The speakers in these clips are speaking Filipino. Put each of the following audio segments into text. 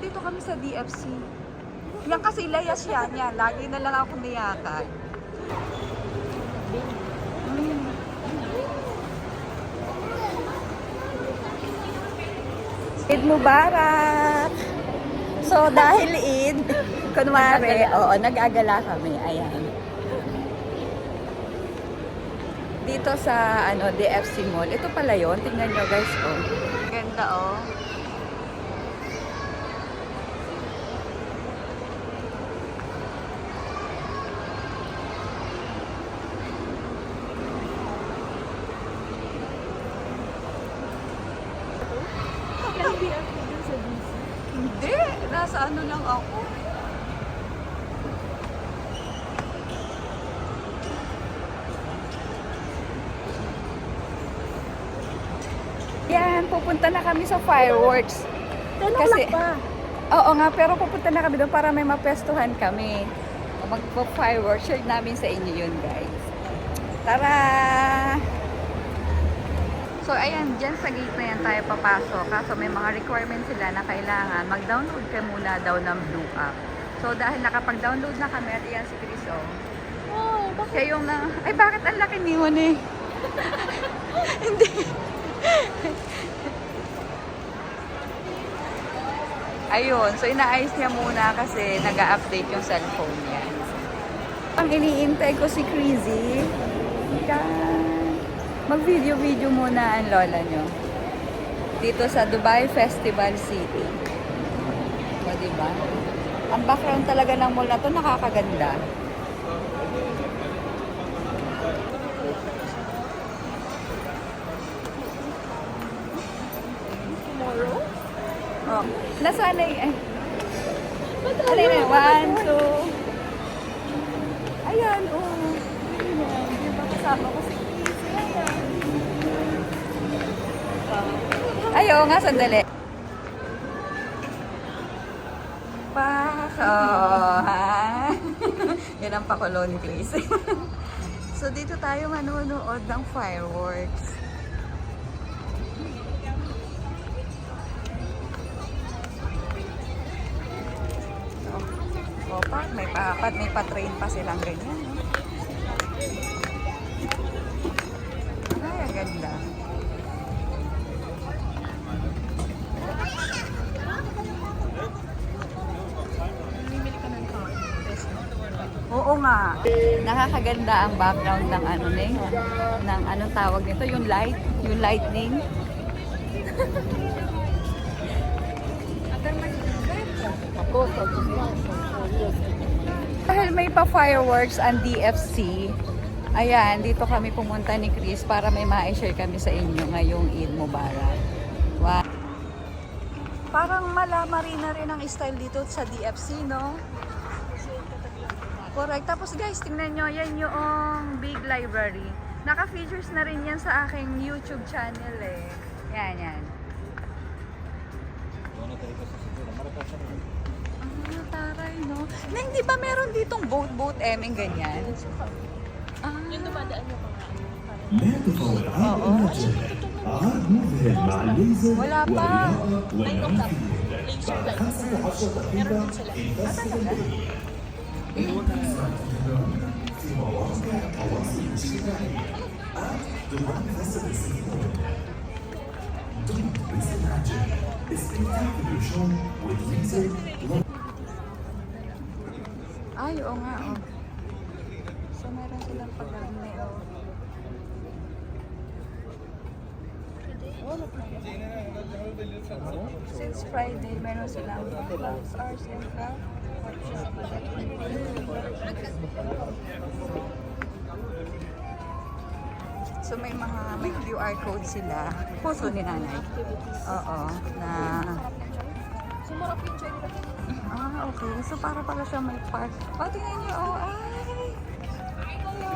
nandito kami sa DFC. Yan kasi layas yan. Yan. Lagi na lang ako niyakag. Eid Mubarak! So, dahil Eid, kunwari, oo, nag-agala kami. Ayan. Dito sa, DFC Mall. Ito pala yun. Tingnan nyo, guys, oh. Ganda, oh. Hindi, nasa ano lang ako. Yan, pupunta na kami sa fireworks. Kasi, oo nga, pero pupunta na kami doon para may mapestuhan kami. Magpo-fireworks, share namin sa inyo yun, guys. Tara! So, ayan, dyan sa gate na yan tayo papasok. Kaso may mga requirements sila na kailangan mag-download ka muna daw ng Blue app. So, dahil nakapag-download na kami at iyan si Chris, oh. Oh, bakit? Kaya yung na, ay bakit ang laki ni mo eh? Hindi. Ayun, so inaayos niya muna kasi nag-a-update yung cellphone niya. Ang iniintay ko si Crazy. Mag-video-video muna ang lola nyo. Dito sa Dubai Festival City. O, diba? Ang background talaga ng mall na to nakakaganda. Tomorrow? Oh, nasaan na yun? Ano yun? 1, 2. Ayan, oh. Ayan, diba kasama ko si Ayaw nga, sandali. Pako, ha? Yan ang pakulon place. So, dito tayo manonood ng fireworks. O, may pa-train pa silang ganyan. Ay, ang ganda. Oo nga. Nakakaganda ang background ng ano ng anong tawag nito, yung lightning. Dahil may pa fireworks ang DFC. Ayan, dito kami pumunta ni Chris para may ma-share kami sa inyo ngayong Eid Mubarak. Wow. Parang Marina rin ang style dito sa DFC, no? Correct. Tapos guys, tingnan nyo, yan yung big library. Naka-features na rin yan sa aking YouTube channel eh. Yan, yan. Ah, taray, no? Neng, di ba meron ditong boat, eming ganyan? Ah. Yung dumadaan yung mga wala pa. Meron din sila. Ay, oo nga, oh. So, meron silang pag-arme, oh. Since Friday, meron silang arts and craft. So may QR code sila. Puso ni nanay. Oo, na ah, okay. So para pala siya may park. Oh, tingnan niyo. Oh, ay. Hello.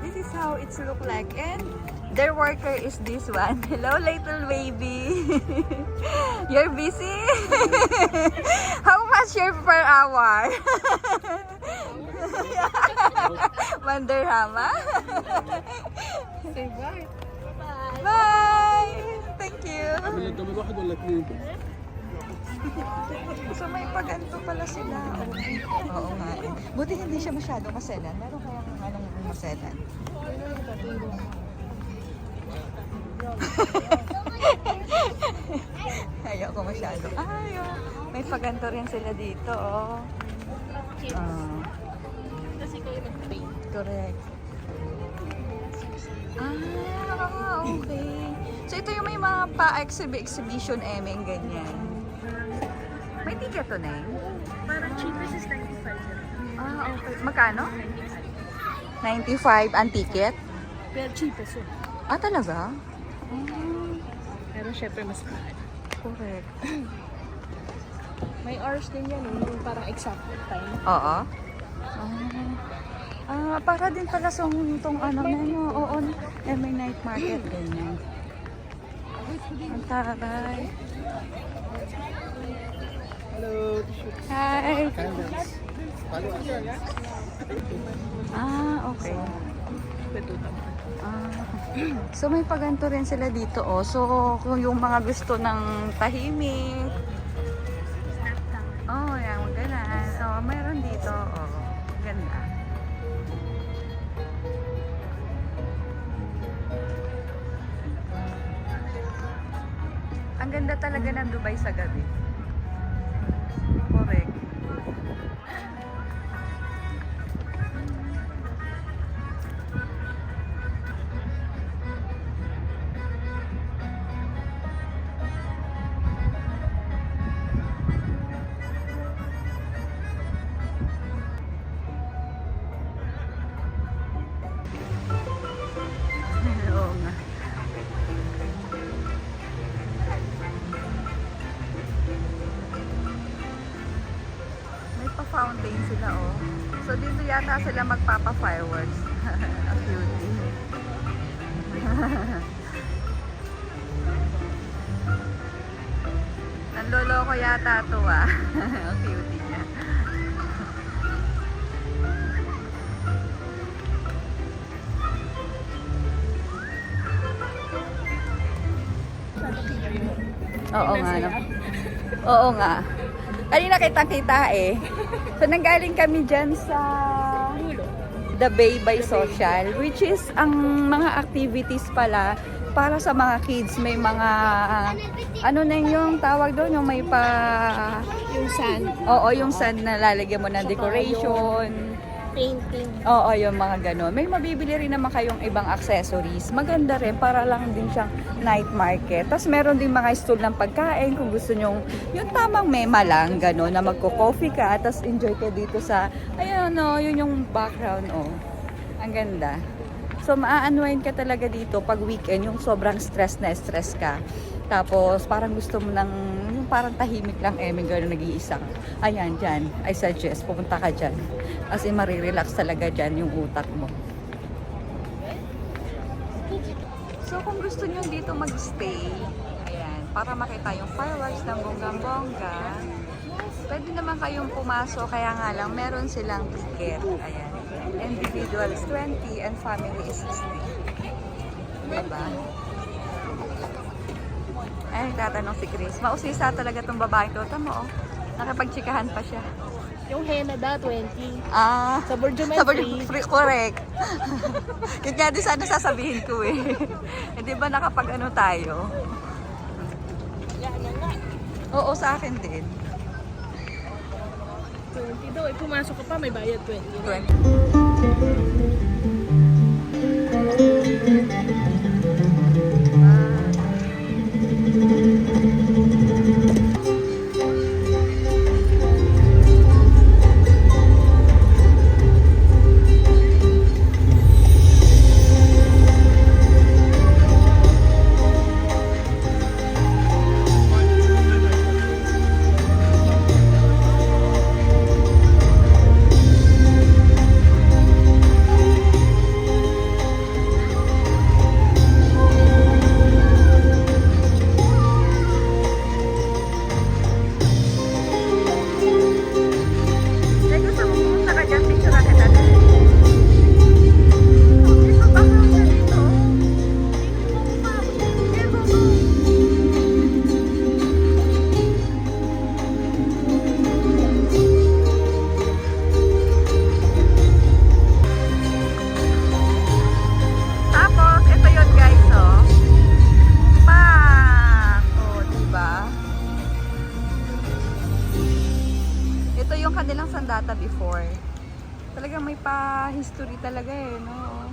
This is how it's look like. And their worker is this one. Hello, little baby. You're busy? How much you're per hour? Mandarhama? Say bye. Bye. Bye. Thank you. قدام الواحد ولا اثنين؟ So may paganto pala sila. Oo nga eh. Buti hindi siya masyado maselan. Meron kayang anong maselan? Ayaw ko masyado. Ayaw. May paganto rin sila dito, oh. Kasi kayo mag-pay. Correct. Okay. So ito yung may mga pa-exhibition, emeng, ganyan. May ticket to, Neng? Parang cheapest is 95. Okay. Magkano? 95 ang ticket? Pero cheapest yun. Talaga? Pero syempre mas mahal. Correct. May hours din yan, yung parang exact time. Oo. Para din pala tong ano na yun. Oo, may night market ganyan. Ang taray. Hello. Hi. Okay. So may paganto rin sila dito, oh. So kung yung mga gusto ng tahimik. Oh, yan, ganun. Oh, mayroon dito. Oh, ganda. Ang ganda talaga ng Dubai sa gabi. Correct. Oo nga. May pa-fountain sila, oh. So dito yata sila magpapa-fireworks. Ang cutie. Nanloloko yata to, ah. Ang cutie niya. Oo nga, no? Oo nga. Kanina kitang-kita eh. So nanggaling kami dyan sa The Bay by Social, which is ang mga activities pala para sa mga kids. May mga, ano na yung tawag doon, yung may pa... Yung sand. Oo, yung sand na lalagyan mo ng decoration. Painting. Oo, yung mga ganon. May mabibili rin naman kayong ibang accessories. Maganda rin, para lang din siyang night market. Tapos meron din mga stall ng pagkain kung gusto nyong yung tamang mema lang, ganon, na magko-coffee ka, tapos enjoy ka dito sa, ayun, no, yun yung background, oh. Ang ganda. So, maa-unwind ka talaga dito pag weekend, yung sobrang stress na stress ka. Tapos, parang gusto mo ng, yung parang tahimik lang, may gano'n nag-iisa. Ayan, dyan. I suggest, pupunta ka dyan. Kasi marirelax talaga dyan yung utak mo. So, kung gusto nyo dito mag-stay, ayan, para makita yung fireworks ng bonggang-bongga, pwede naman kayong pumasok, kaya nga lang, meron silang ticket. Ayan. Individual is 20 and family is 60. Diba? Ay, nagtatanong si Chris. Mausisa talaga itong babae to. Tama, oh. Nakipagtsikahan pa siya. Yung henna da, 20. Sa Borjum Sa free. Correct. Yun nga din sana sasabihin ko eh. Hindi ba nakapag-ano tayo? Yan na nga. Oo, sa akin din. 20 daw. Pumasok ka pa, may bayad 20. 20. before. Talagang may pa-history talaga eh, no?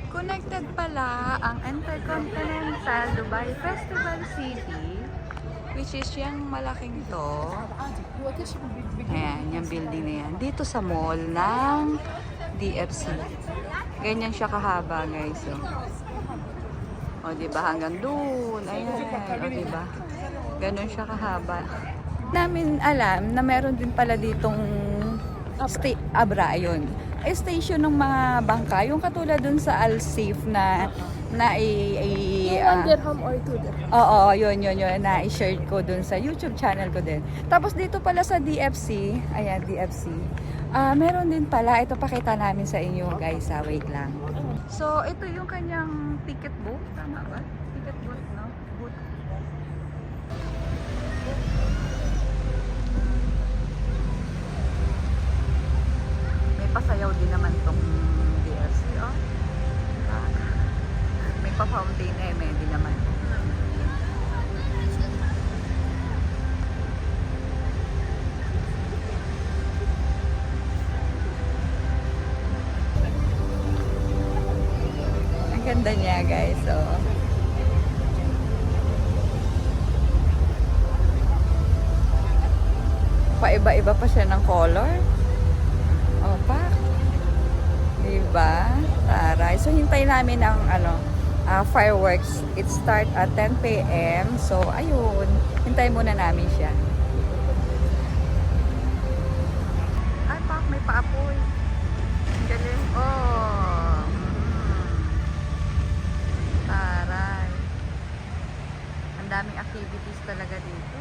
Connected pala ang Intercontinental Dubai Festival City, which is yung malaking to. Ayan, yung building na yan. Dito sa mall ng DFC. Ganyan siya kahaba, guys. O, diba? Hanggang doon. Ayan. O, diba? Ganon siya kahaba. Namin alam na meron din pala ditong Abra, yun. Station ng mga bangka. Yung katulad dun sa Al-Saif na Yung 1 dirham or 2 dirham. Oo, yun. Na i-share ko dun sa YouTube channel ko din. Tapos dito pala sa DFC, ayan, DFC. Meron din pala, ito pakita namin sa inyo guys, wait lang. So, ito yung kanyang ticket booth, tama ba? Ticket booth, no? Booth. May pasayaw din naman tong DFC, oh. May pa-fountain may din naman. Ang ganda niya, guys. Oh. Paiba-iba pa siya ng color. Opa. Diba? Taray. So, hintay namin ang fireworks. It start at 10 p.m. So, ayun. Hintay muna namin siya. Ay, pak, may paapoy. Ang galing. Oh. Taray. Ang daming activities talaga dito.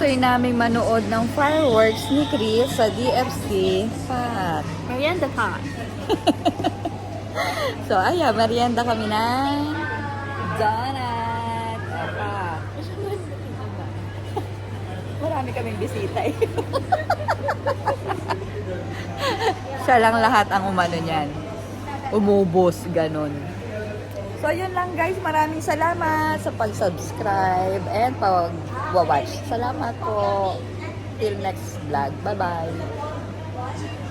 Try namin manood ng fireworks ni Chris sa DFC Park. Merienda time. So, ayan, merienda kami ng donuts. marami kaming bisita eh. Siya lang lahat ang umano niyan. Umubos, ganun. So, yun lang guys. Maraming salamat sa pag-subscribe and pag-watch. Salamat po. Till next vlog. Bye-bye.